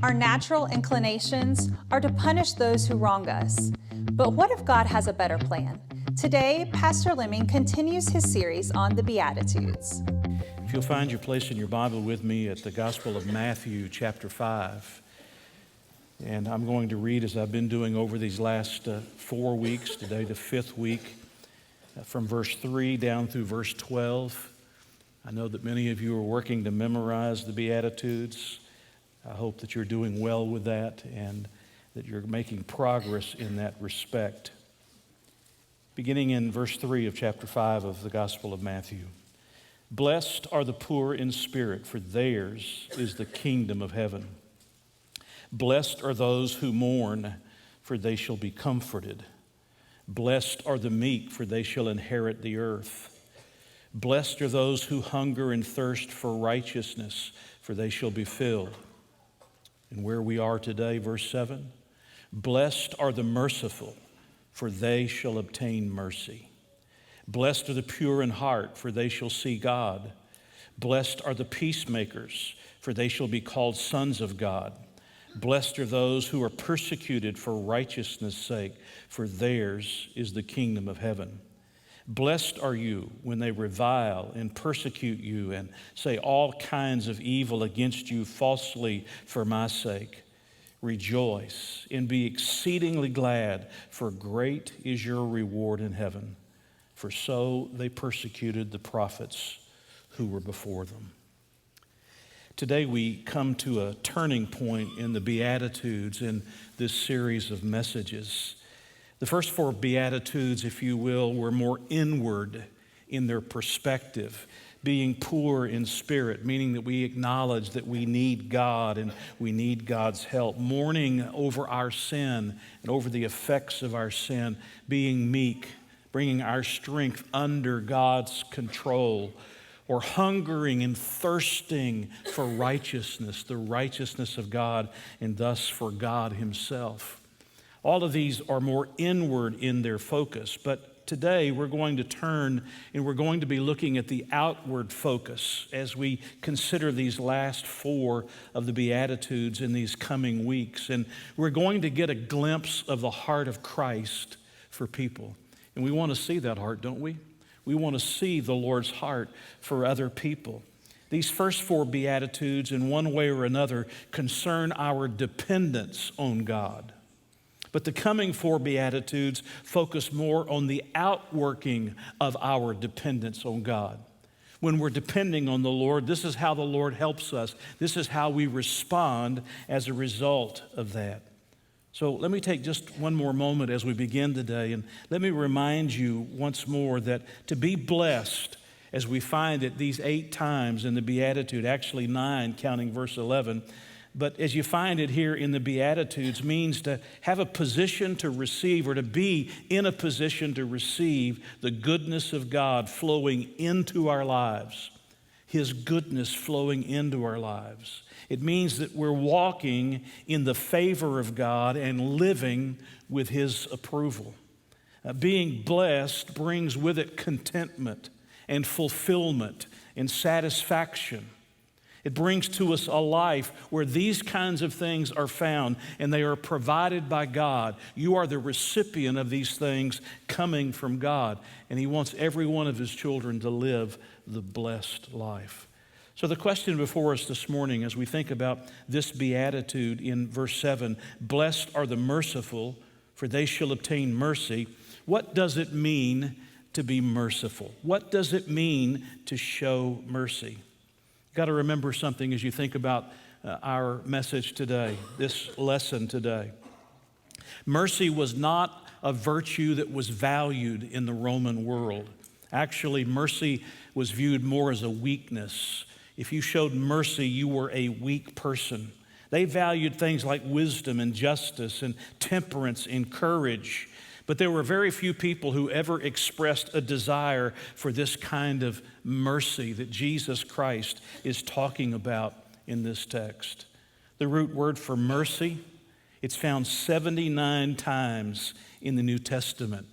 Our natural inclinations are to punish those who wrong us. But what if God has a better plan? Today, Pastor Lemming continues his series on the Beatitudes. If you'll find your place in your Bible with me at the Gospel of Matthew, chapter 5. And I'm going to read, as I've been doing over these last 4 weeks, today the 5th week, from verse 3 down through verse 12. I know that many of you are working to memorize the Beatitudes. I hope that you're doing well with that and that you're making progress in that respect. Beginning in verse 3 of chapter 5 of the Gospel of Matthew. Blessed are the poor in spirit, for theirs is the kingdom of heaven. Blessed are those who mourn, for they shall be comforted. Blessed are the meek, for they shall inherit the earth. Blessed are those who hunger and thirst for righteousness, for they shall be filled. And where we are today, verse 7, blessed are the merciful, for they shall obtain mercy. Blessed are the pure in heart, for they shall see God. Blessed are the peacemakers, for they shall be called sons of God. Blessed are those who are persecuted for righteousness' sake, for theirs is the kingdom of heaven. Blessed are you when they revile and persecute you and say all kinds of evil against you falsely for my sake. Rejoice and be exceedingly glad, for great is your reward in heaven. For so they persecuted the prophets who were before them. Today we come to a turning point in the Beatitudes in this series of messages. The first 4 Beatitudes, if you will, were more inward in their perspective, being poor in spirit, meaning that we acknowledge that we need God and we need God's help, mourning over our sin and over the effects of our sin, being meek, bringing our strength under God's control, or hungering and thirsting for righteousness, the righteousness of God, and thus for God himself. All of these are more inward in their focus, but today we're going to turn and we're going to be looking at the outward focus as we consider these last 4 of the Beatitudes in these coming weeks. And we're going to get a glimpse of the heart of Christ for people. And we want to see that heart, don't we? We want to see the Lord's heart for other people. These first 4 Beatitudes, in one way or another, concern our dependence on God. But the coming 4 Beatitudes focus more on the outworking of our dependence on God. When we're depending on the Lord, this is how the Lord helps us. This is how we respond as a result of that. So let me take just one more moment as we begin today, and let me remind you once more that to be blessed, as we find it these 8 times in the Beatitude, actually 9 counting verse 11, but as you find it here in the Beatitudes, means to have a position to receive or to be in a position to receive the goodness of God flowing into our lives, his goodness flowing into our lives. It means that we're walking in the favor of God and living with his approval. Being blessed brings with it contentment and fulfillment and satisfaction. It brings to us a life where these kinds of things are found and they are provided by God. You are the recipient of these things coming from God, and he wants every one of his children to live the blessed life. So the question before us this morning as we think about this beatitude in verse 7, blessed are the merciful, for they shall obtain mercy. What does it mean to be merciful? What does it mean to show mercy? You've got to remember something as you think about our message today, this lesson today. Mercy was not a virtue that was valued in the Roman world. Actually, mercy was viewed more as a weakness. If you showed mercy, you were a weak person. They valued things like wisdom and justice and temperance and courage. But there were very few people who ever expressed a desire for this kind of mercy that Jesus Christ is talking about in this text. The root word for mercy, it's found 79 times in the New Testament.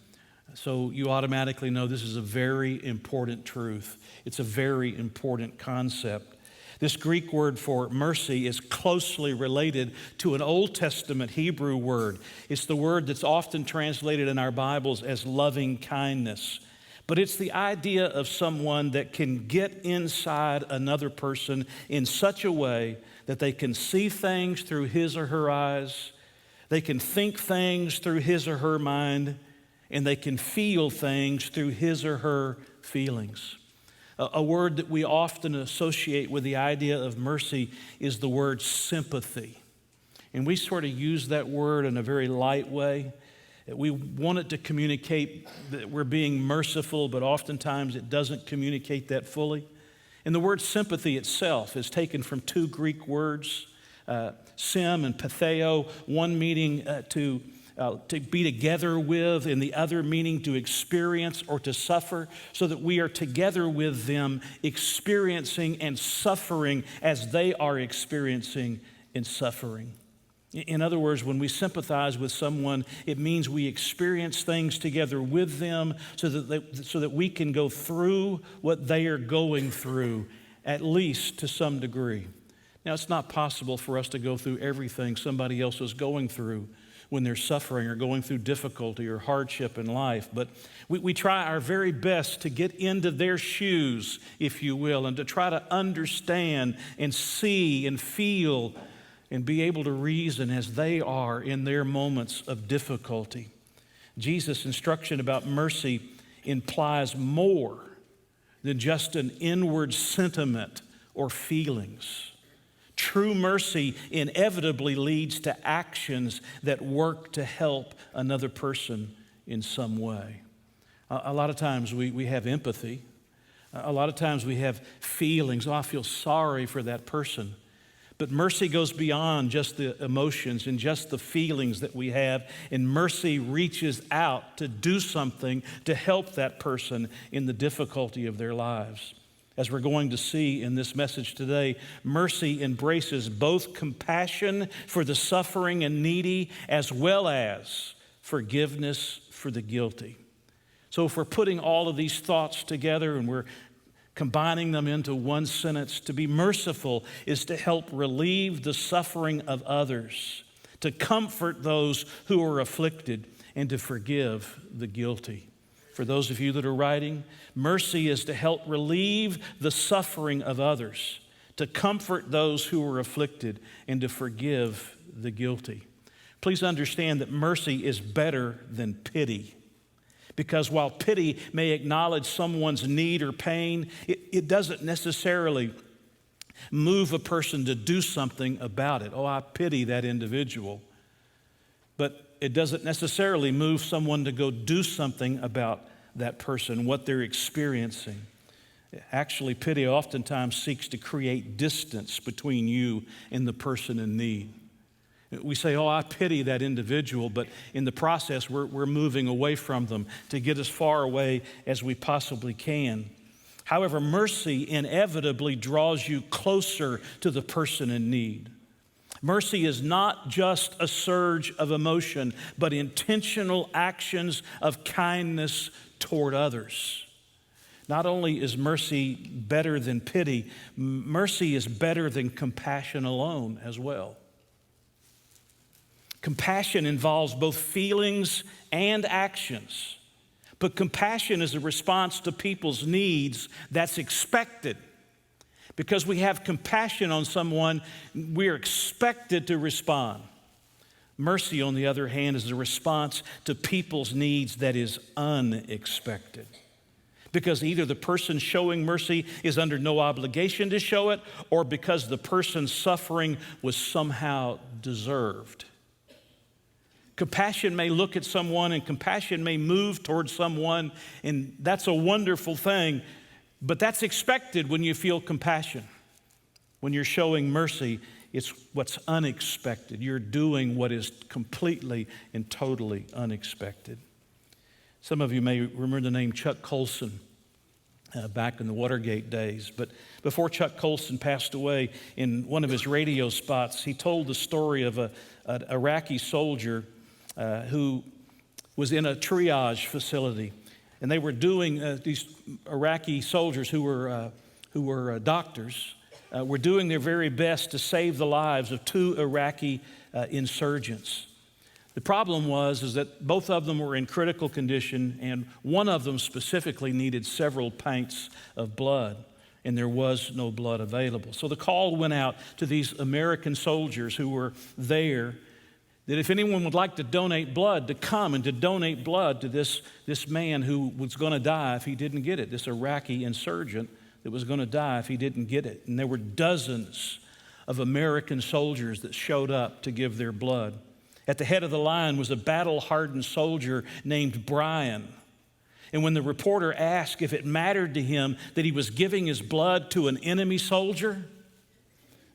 So you automatically know this is a very important truth. It's a very important concept. This Greek word for mercy is closely related to an Old Testament Hebrew word. It's the word that's often translated in our Bibles as loving kindness. But it's the idea of someone that can get inside another person in such a way that they can see things through his or her eyes, they can think things through his or her mind, and they can feel things through his or her feelings. A word that we often associate with the idea of mercy is the word sympathy. And we sort of use that word in a very light way. We want it to communicate that we're being merciful, but oftentimes it doesn't communicate that fully. And the word sympathy itself is taken from two Greek words, sim and patheo, one meaning to be together with, and the other meaning to experience or to suffer, so that we are together with them, experiencing and suffering as they are experiencing and suffering. In other words, when we sympathize with someone, it means we experience things together with them so that we can go through what they are going through, at least to some degree. Now, it's not possible for us to go through everything somebody else is going through when they're suffering or going through difficulty or hardship in life, but we try our very best to get into their shoes, if you will, and to try to understand and see and feel and be able to reason as they are in their moments of difficulty. Jesus' instruction about mercy implies more than just an inward sentiment or feelings. True mercy inevitably leads to actions that work to help another person in some way. A lot of times we have empathy. A lot of times we have feelings. Oh, I feel sorry for that person. But mercy goes beyond just the emotions and just the feelings that we have, and mercy reaches out to do something to help that person in the difficulty of their lives. As we're going to see in this message today, mercy embraces both compassion for the suffering and needy as well as forgiveness for the guilty. So if we're putting all of these thoughts together and we're combining them into one sentence, to be merciful is to help relieve the suffering of others, to comfort those who are afflicted, and to forgive the guilty. For those of you that are writing, mercy is to help relieve the suffering of others, to comfort those who are afflicted, and to forgive the guilty. Please understand that mercy is better than pity. Because while pity may acknowledge someone's need or pain, it doesn't necessarily move a person to do something about it. Oh, I pity that individual. But it doesn't necessarily move someone to go do something about that person, what they're experiencing. Actually, pity oftentimes seeks to create distance between you and the person in need. We say, oh, I pity that individual, but in the process, we're moving away from them to get as far away as we possibly can. However, mercy inevitably draws you closer to the person in need. Mercy is not just a surge of emotion, but intentional actions of kindness toward others. Not only is mercy better than pity, mercy is better than compassion alone as well. Compassion involves both feelings and actions, but compassion is a response to people's needs that's expected. Because we have compassion on someone, we're expected to respond. Mercy, on the other hand, is a response to people's needs that is unexpected. Because either the person showing mercy is under no obligation to show it, or because the person's suffering was somehow deserved. Compassion may look at someone and compassion may move towards someone, and that's a wonderful thing, but that's expected when you feel compassion. When you're showing mercy, it's what's unexpected. You're doing what is completely and totally unexpected. Some of you may remember the name Chuck Colson back in the Watergate days, but before Chuck Colson passed away, in one of his radio spots, he told the story of an Iraqi soldier who was in a triage facility, and they were doing these Iraqi soldiers who were doctors. were doing their very best to save the lives of two Iraqi insurgents. The problem is that both of them were in critical condition, and one of them specifically needed several pints of blood, and there was no blood available. So the call went out to these American soldiers who were there that if anyone would like to donate blood, to come and to donate blood to this man who was going to die if he didn't get it, this Iraqi insurgent that was going to die if he didn't get it. And there were dozens of American soldiers that showed up to give their blood. At the head of the line was a battle-hardened soldier named Brian. And when the reporter asked if it mattered to him that he was giving his blood to an enemy soldier,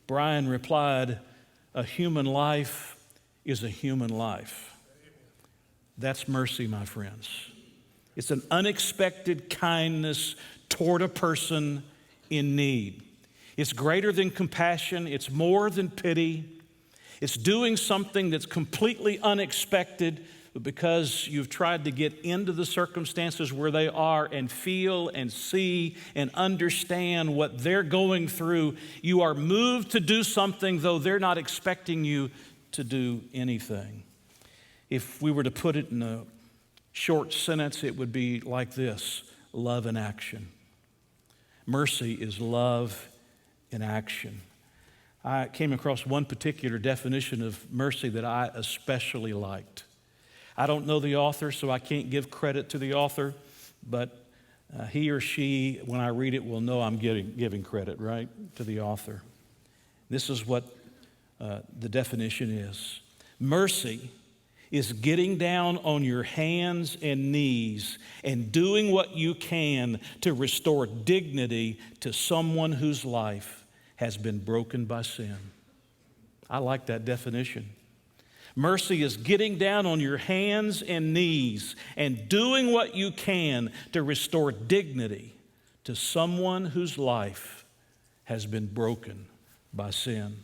Brian replied, "A human life is a human life." That's mercy, my friends. It's an unexpected kindness toward a person in need. It's greater than compassion. It's more than pity. It's doing something that's completely unexpected, but because you've tried to get into the circumstances where they are and feel and see and understand what they're going through, you are moved to do something though they're not expecting you to do anything. If we were to put it in a short sentence, it would be like this: love in action. Mercy is love in action. I came across one particular definition of mercy that I especially liked. I don't know the author, so I can't give credit to the author, but he or she, when I read it, will know I'm giving credit, right, to the author. This is what the definition is. Mercy is getting down on your hands and knees and doing what you can to restore dignity to someone whose life has been broken by sin. I like that definition. Mercy is getting down on your hands and knees and doing what you can to restore dignity to someone whose life has been broken by sin.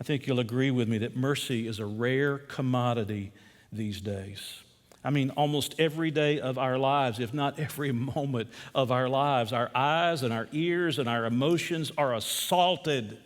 I think you'll agree with me that mercy is a rare commodity these days. I mean, almost every day of our lives, if not every moment of our lives, our eyes and our ears and our emotions are assaulted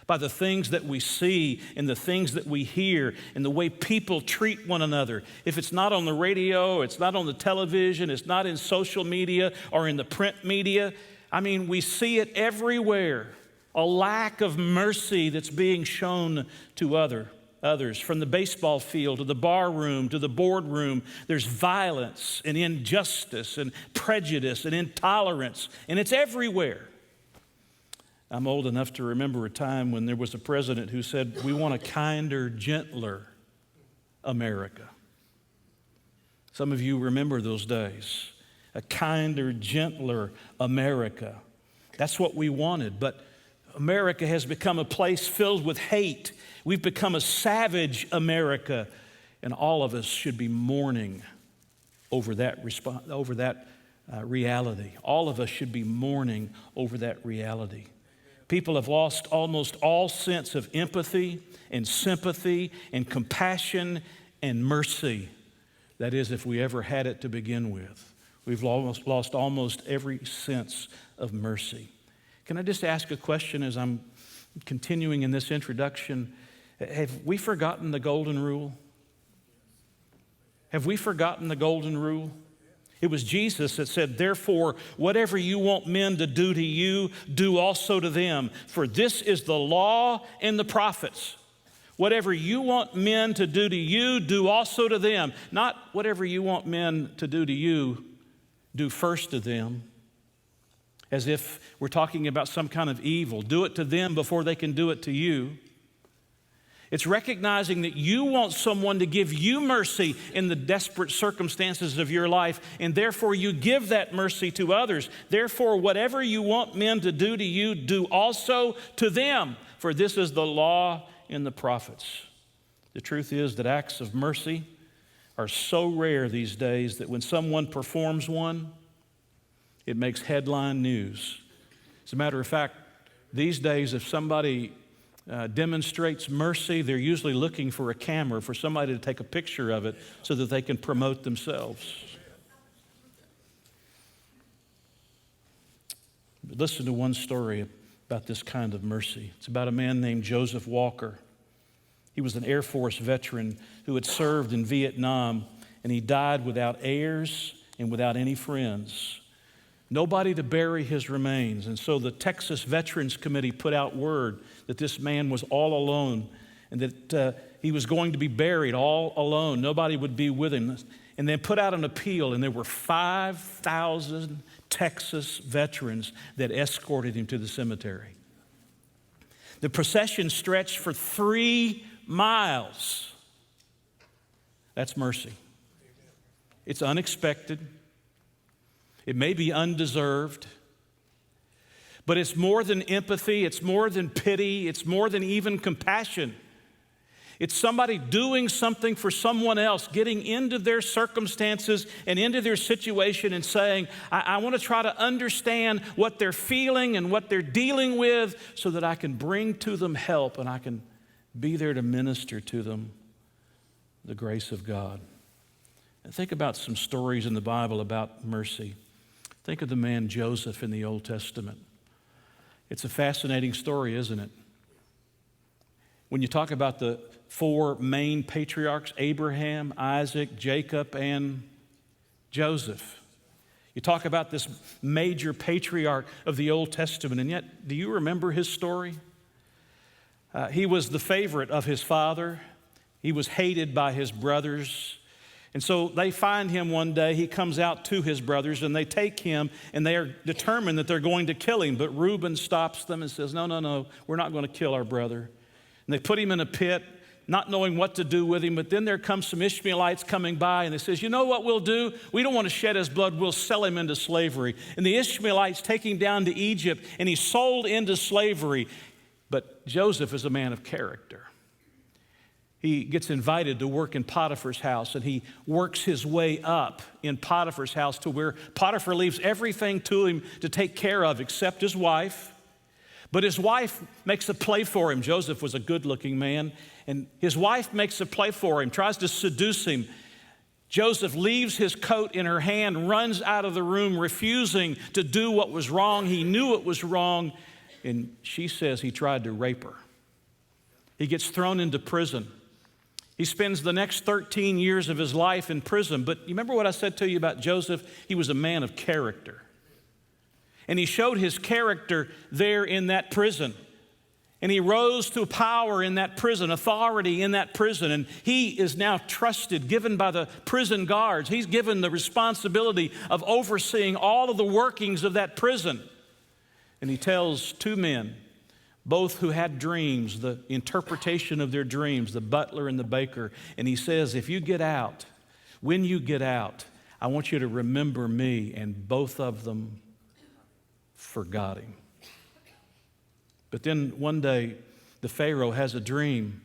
by the things that we see and the things that we hear and the way people treat one another. If it's not on the radio, it's not on the television, it's not in social media or in the print media, I mean, we see it everywhere. A lack of mercy that's being shown to others. From the baseball field to the bar room to the boardroom, there's violence and injustice and prejudice and intolerance, and it's everywhere. I'm old enough to remember a time when there was a president who said, "We want a kinder, gentler America." Some of you remember those days. A kinder, gentler America. That's what we wanted, but America has become a place filled with hate. We've become a savage America, and all of us should be mourning over that reality. All of us should be mourning over that reality. People have lost almost all sense of empathy and sympathy and compassion and mercy. That is, if we ever had it to begin with. We've lost almost every sense of mercy. Can I just ask a question as I'm continuing in this introduction? Have we forgotten the golden rule? Have we forgotten the golden rule? It was Jesus that said, "Therefore, whatever you want men to do to you, do also to them. For this is the law and the prophets." Whatever you want men to do to you, do also to them. Not whatever you want men to do to you, do first to them. As if we're talking about some kind of evil. Do it to them before they can do it to you. It's recognizing that you want someone to give you mercy in the desperate circumstances of your life, and therefore you give that mercy to others. Therefore, whatever you want men to do to you, do also to them, for this is the law and the prophets. The truth is that acts of mercy are so rare these days that when someone performs one, it makes headline news. As a matter of fact, these days, if somebody demonstrates mercy, they're usually looking for a camera, for somebody to take a picture of it so that they can promote themselves. But listen to one story. A about this kind of mercy. It's about a man named Joseph Walker. He was an Air Force veteran who had served in Vietnam, and he died without heirs and without any friends. Nobody to bury his remains. And so the Texas Veterans Committee put out word that this man was all alone and that he was going to be buried all alone. Nobody would be with him. And they put out an appeal, and there were 5,000 Texas veterans that escorted him to the cemetery. The procession stretched for 3 miles. That's mercy. It's unexpected. It may be undeserved, but it's more than empathy, it's more than pity, it's more than even compassion. It's somebody doing something for someone else, getting into their circumstances and into their situation and saying, I want to try to understand what they're feeling and what they're dealing with so that I can bring to them help and I can be there to minister to them the grace of God. And think about some stories in the Bible about mercy. Think of the man Joseph in the Old Testament. It's a fascinating story, isn't it? When you talk about the 4 main patriarchs, Abraham, Isaac, Jacob, and Joseph, you talk about this major patriarch of the Old Testament, and yet, do you remember his story? He was the favorite of his father. He was hated by his brothers. And so they find him one day. He comes out to his brothers, and they take him, and they are determined that they're going to kill him. But Reuben stops them and says, no, we're not going to kill our brother. And they put him in a pit, not knowing what to do with him. But then there comes some Ishmaelites coming by, and they says, you know what we'll do? We don't want to shed his blood. We'll sell him into slavery. And the Ishmaelites take him down to Egypt, and he's sold into slavery. But Joseph is a man of character. He gets invited to work in Potiphar's house, and he works his way up in Potiphar's house to where Potiphar leaves everything to him to take care of except his wife. But his wife makes a play for him. Joseph was a good-looking man, and his wife makes a play for him, tries to seduce him. Joseph leaves his coat in her hand, runs out of the room, refusing to do what was wrong. He knew it was wrong, and she says he tried to rape her. He gets thrown into prison. He spends the next 13 years of his life in prison. But you remember what I said to you about Joseph? He was a man of character. And he showed his character there in that prison. And he rose to power in that prison, authority in that prison. And he is now trusted, given by the prison guards. He's given the responsibility of overseeing all of the workings of that prison. And he tells 2 men, both who had dreams, the interpretation of their dreams, the butler and the baker. And he says, if you get out, when you get out, I want you to remember me. And both of them forgot him. But then one day, the Pharaoh has a dream.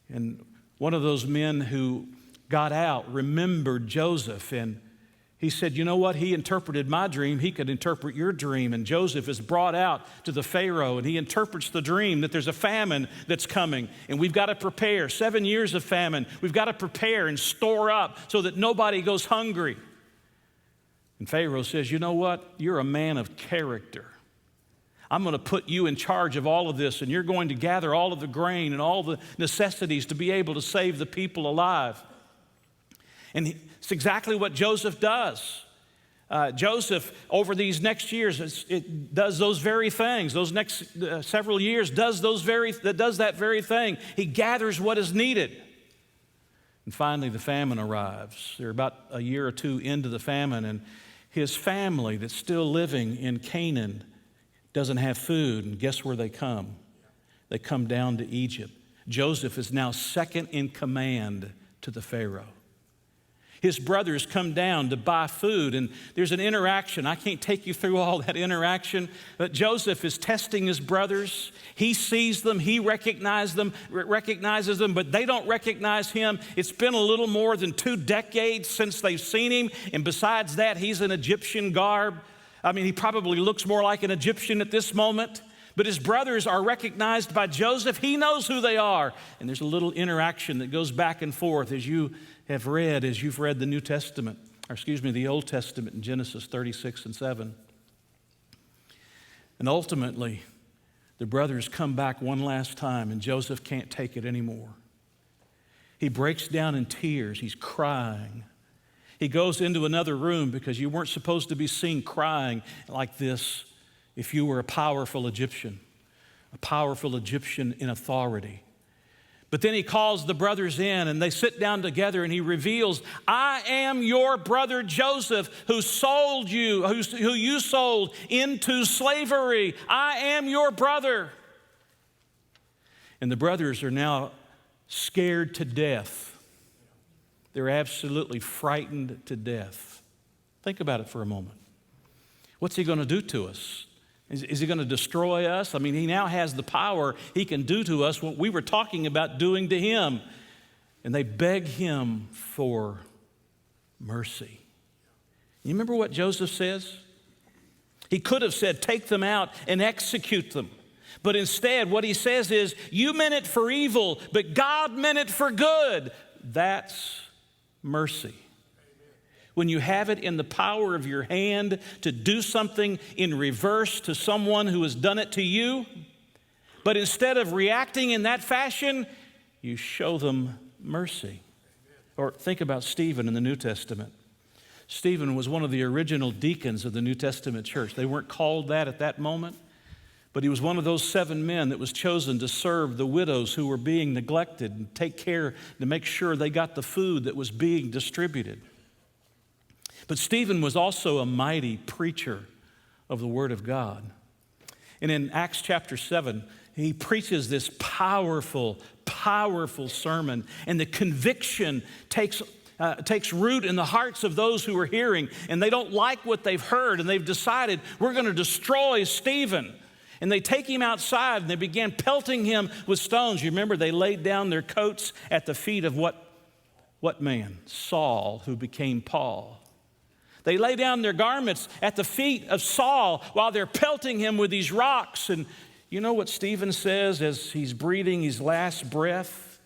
And one of those men who got out remembered Joseph. And he said, you know what? He interpreted my dream. He could interpret your dream. And Joseph is brought out to the Pharaoh, and he interprets the dream that there's a famine that's coming, and we've got to prepare. 7 years of famine. We've got to prepare and store up so that nobody goes hungry. And Pharaoh says, you know what? You're a man of character. I'm going to put you in charge of all of this, and you're going to gather all of the grain and all the necessities to be able to save the people alive. And it's exactly what Joseph does. Joseph, over these next years, it does those very things. Those next several years does that very thing. He gathers what is needed. And finally, the famine arrives. They're about a year or 2 into the famine, and his family that's still living in Canaan doesn't have food. And guess where they come? They come down to Egypt. Joseph is now second in command to the Pharaoh. His brothers come down to buy food, and there's an interaction. I can't take you through all that interaction, but Joseph is testing his brothers. He sees them, he recognizes them, but they don't recognize him. It's been a little more than 2 decades since they've seen him, and besides that, he's in Egyptian garb. I mean, he probably looks more like an Egyptian at this moment. But his brothers are recognized by Joseph. He knows who they are. And there's a little interaction that goes back and forth as you've read the New Testament, the Old Testament in Genesis 36 and 7. And ultimately, The brothers come back one last time, and Joseph can't take it anymore. He breaks down in tears. He's crying. He goes into another room because you weren't supposed to be seen crying like this if you were a powerful Egyptian in authority. But then he calls the brothers in, and they sit down together, and he reveals, I am your brother Joseph, who sold you, who you sold into slavery. I am your brother. And the brothers are now scared to death. They're absolutely frightened to death. Think about it for a moment. What's he going to do to us? Is he going to destroy us? I mean, he now has the power. He can do to us what we were talking about doing to him. And they beg him for mercy. You remember what Joseph says? He could have said, take them out and execute them. But instead, what he says is, you meant it for evil, but God meant it for good. That's mercy. When you have it in the power of your hand to do something in reverse to someone who has done it to you, but instead of reacting in that fashion, you show them mercy. Or think about Stephen in the New Testament. Stephen was one of the original deacons of the New Testament church. They weren't called that at that moment, but he was one of those 7 men that was chosen to serve the widows who were being neglected and take care to make sure they got the food that was being distributed. But Stephen was also a mighty preacher of the Word of God. And in Acts chapter 7, he preaches this powerful sermon, and the conviction takes root in the hearts of those who are hearing, and they don't like what they've heard, and they've decided, we're going to destroy Stephen. And they take him outside, and they began pelting him with stones. You remember, they laid down their coats at the feet of what man? Saul, who became Paul. They lay down their garments at the feet of Saul while they're pelting him with these rocks. And you know what Stephen says as he's breathing his last breath?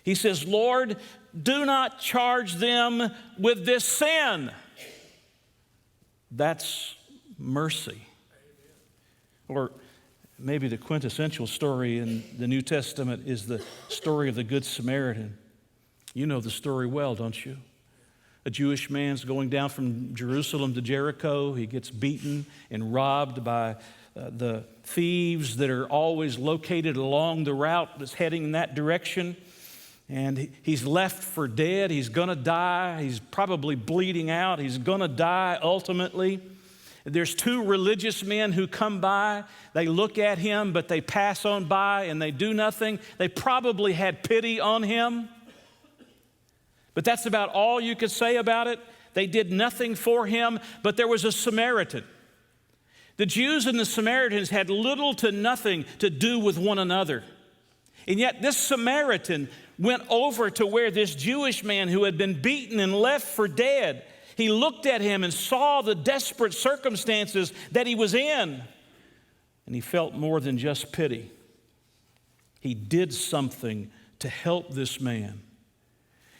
He says, Lord, do not charge them with this sin. That's mercy. Or maybe the quintessential story in the New Testament is the story of the Good Samaritan. You know the story well, don't you? A Jewish man's going down from Jerusalem to Jericho. He gets beaten and robbed by the thieves that are always located along the route that's heading in that direction. And he's left for dead. He's going to die. He's probably bleeding out. He's going to die ultimately. There's 2 religious men who come by. They look at him, but they pass on by and they do nothing. They probably had pity on him. But that's about all you could say about it. They did nothing for him, but there was a Samaritan. The Jews and the Samaritans had little to nothing to do with one another. And yet this Samaritan went over to where this Jewish man who had been beaten and left for dead, he looked at him and saw the desperate circumstances that he was in. And he felt more than just pity. He did something to help this man.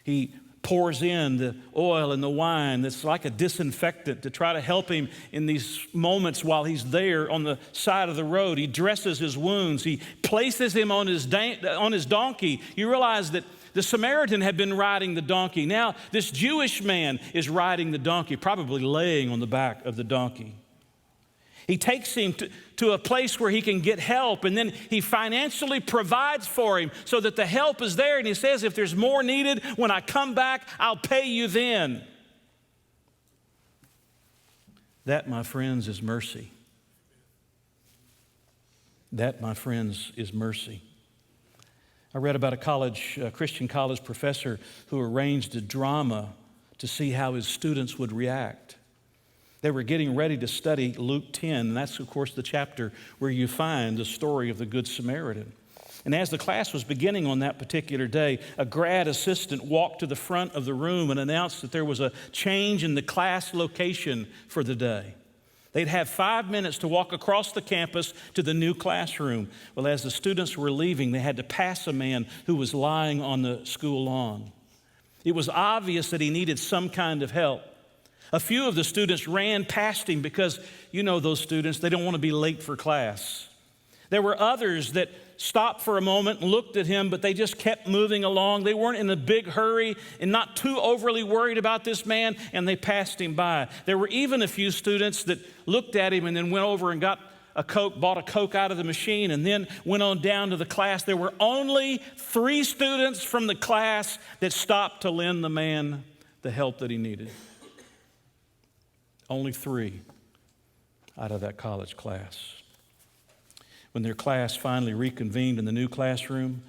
He pours in the oil and the wine that's like a disinfectant to try to help him in these moments while he's there on the side of the road. He dresses his wounds. He places him on his donkey. You realize that the Samaritan had been riding the donkey. Now this Jewish man is riding the donkey, probably laying on the back of the donkey. He takes him to a place where he can get help, and then he financially provides for him so that the help is there. And he says, if there's more needed, when I come back, I'll pay you then. That, my friends, is mercy. That, my friends, is mercy. I read about a Christian college professor who arranged a drama to see how his students would react. They were getting ready to study Luke 10, and that's, of course, the chapter where you find the story of the Good Samaritan. And as the class was beginning on that particular day, a grad assistant walked to the front of the room and announced that there was a change in the class location for the day. They'd have 5 minutes to walk across the campus to the new classroom. Well, as the students were leaving, they had to pass a man who was lying on the school lawn. It was obvious that he needed some kind of help. A few of the students ran past him because, you know those students, they don't want to be late for class. There were others that stopped for a moment and looked at him, but they just kept moving along. They weren't in a big hurry and not too overly worried about this man, and they passed him by. There were even a few students that looked at him and then went over and got a Coke, bought a Coke out of the machine, and then went on down to the class. There were only 3 students from the class that stopped to lend the man the help that he needed. Only 3 out of that college class. When their class finally reconvened in the new classroom,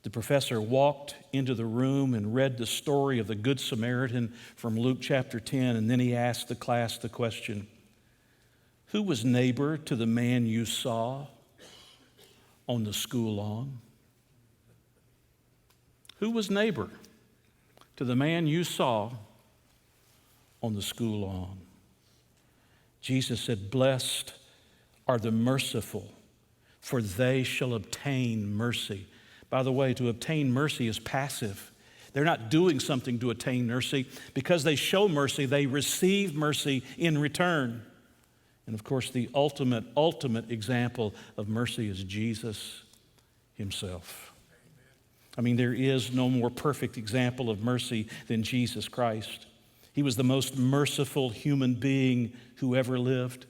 the professor walked into the room and read the story of the Good Samaritan from Luke chapter 10, and then he asked the class the question, who was neighbor to the man you saw on the school lawn? Who was neighbor to the man you saw on the school lawn? Jesus said, blessed are the merciful, for they shall obtain mercy. By the way, to obtain mercy is passive. They're not doing something to attain mercy. Because they show mercy, they receive mercy in return. And of course, the ultimate example of mercy is Jesus himself. I mean, there is no more perfect example of mercy than Jesus Christ. He was the most merciful human being who ever lived.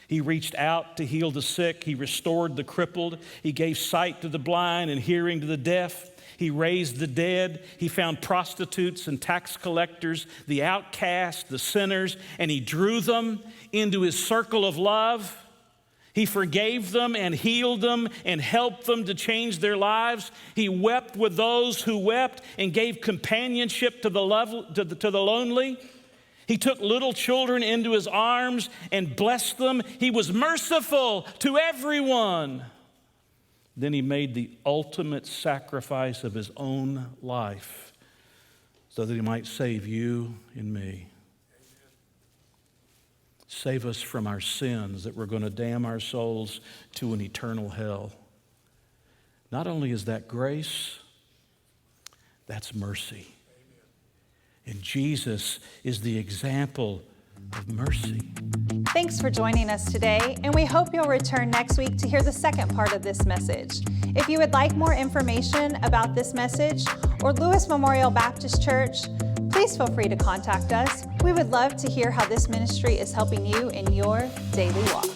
He reached out to heal the sick. He restored the crippled. He gave sight to the blind and hearing to the deaf. He raised the dead. He found prostitutes and tax collectors, the outcast, the sinners, and he drew them into his circle of love. He forgave them and healed them and helped them to change their lives. He wept with those who wept and gave companionship to the lonely. He took little children into his arms and blessed them. He was merciful to everyone. Then he made the ultimate sacrifice of his own life so that he might save you and me. Save us from our sins that were going to damn our souls to an eternal hell. Not only is that grace, that's mercy. And Jesus is the example of mercy. Thanks for joining us today, and we hope you'll return next week to hear the second part of this message. If you would like more information about this message or Lewis Memorial Baptist Church, please feel free to contact us. We would love to hear how this ministry is helping you in your daily walk.